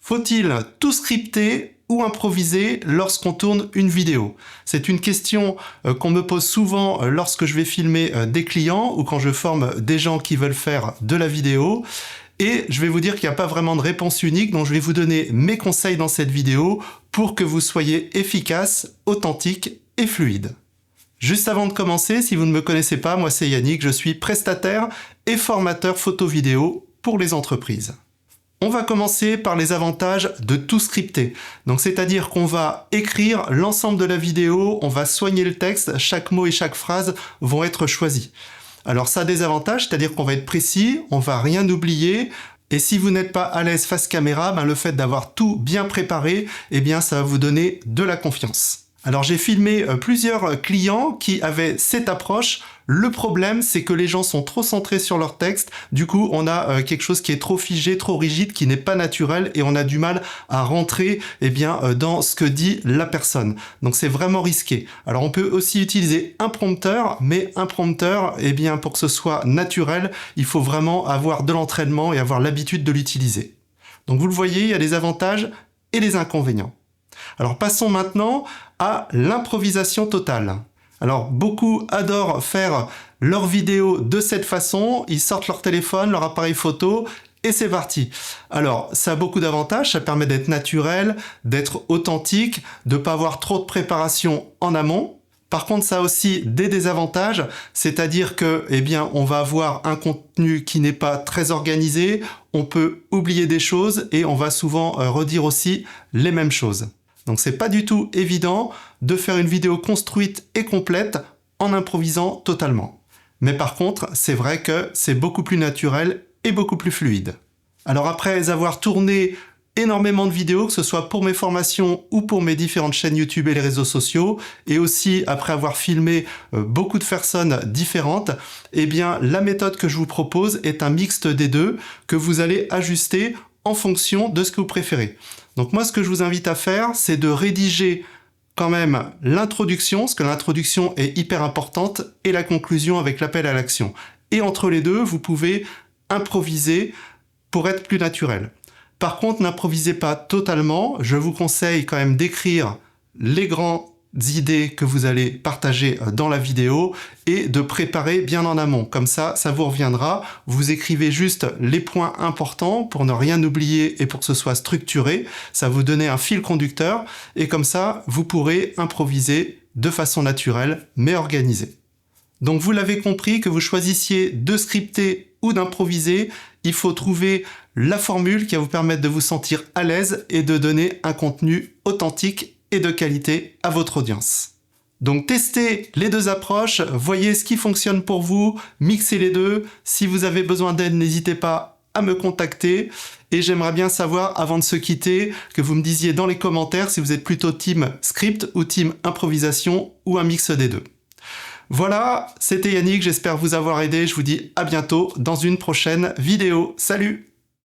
Faut-il tout scripter ou improviser lorsqu'on tourne une vidéo? C'est une question qu'on me pose souvent lorsque je vais filmer des clients ou quand je forme des gens qui veulent faire de la vidéo. Et je vais vous dire qu'il n'y a pas vraiment de réponse unique, donc je vais vous donner mes conseils dans cette vidéo pour que vous soyez efficace, authentique et fluide. Juste avant de commencer, si vous ne me connaissez pas, moi c'est Yannick, je suis prestataire et formateur photo-vidéo pour les entreprises. On va commencer par les avantages de tout scripter. Donc c'est-à-dire qu'on va écrire l'ensemble de la vidéo, on va soigner le texte, chaque mot et chaque phrase vont être choisis. Alors ça a des avantages, c'est-à-dire qu'on va être précis, on va rien oublier, et si vous n'êtes pas à l'aise face caméra, le fait d'avoir tout bien préparé, ça va vous donner de la confiance. Alors j'ai filmé plusieurs clients qui avaient cette approche. Le problème, c'est que les gens sont trop centrés sur leur texte. Du coup, on a quelque chose qui est trop figé, trop rigide, qui n'est pas naturel et on a du mal à rentrer dans ce que dit la personne. Donc c'est vraiment risqué. Alors on peut aussi utiliser un prompteur, mais un prompteur, pour que ce soit naturel, il faut vraiment avoir de l'entraînement et avoir l'habitude de l'utiliser. Donc vous le voyez, il y a des avantages et des inconvénients. Alors passons maintenant à l'improvisation totale. Alors beaucoup adorent faire leurs vidéos de cette façon, ils sortent leur téléphone, leur appareil photo et c'est parti. Alors ça a beaucoup d'avantages, ça permet d'être naturel, d'être authentique, de ne pas avoir trop de préparation en amont. Par contre, ça a aussi des désavantages, c'est-à-dire que, on va avoir un contenu qui n'est pas très organisé, on peut oublier des choses et on va souvent redire aussi les mêmes choses. Donc c'est pas du tout évident de faire une vidéo construite et complète en improvisant totalement. Mais par contre, c'est vrai que c'est beaucoup plus naturel et beaucoup plus fluide. Alors après avoir tourné énormément de vidéos, que ce soit pour mes formations ou pour mes différentes chaînes YouTube et les réseaux sociaux, et aussi après avoir filmé beaucoup de personnes différentes, la méthode que je vous propose est un mixte des deux que vous allez ajuster en fonction de ce que vous préférez. Donc moi, ce que je vous invite à faire, c'est de rédiger quand même l'introduction, parce que l'introduction est hyper importante, et la conclusion avec l'appel à l'action. Et entre les deux, vous pouvez improviser pour être plus naturel. Par contre, n'improvisez pas totalement. Je vous conseille quand même d'écrire les grandes idées que vous allez partager dans la vidéo et de préparer bien en amont. Comme ça, ça vous reviendra. Vous écrivez juste les points importants pour ne rien oublier et pour que ce soit structuré. Ça va vous donner un fil conducteur et comme ça, vous pourrez improviser de façon naturelle mais organisée. Donc vous l'avez compris, que vous choisissiez de scripter ou d'improviser, il faut trouver la formule qui va vous permettre de vous sentir à l'aise et de donner un contenu authentique et de qualité à votre audience. Donc testez les deux approches, voyez ce qui fonctionne pour vous, mixez les deux. Si vous avez besoin d'aide, n'hésitez pas à me contacter. Et j'aimerais bien savoir, avant de se quitter, que vous me disiez dans les commentaires si vous êtes plutôt team script ou team improvisation ou un mix des deux. Voilà, c'était Yannick, j'espère vous avoir aidé. Je vous dis à bientôt dans une prochaine vidéo. Salut!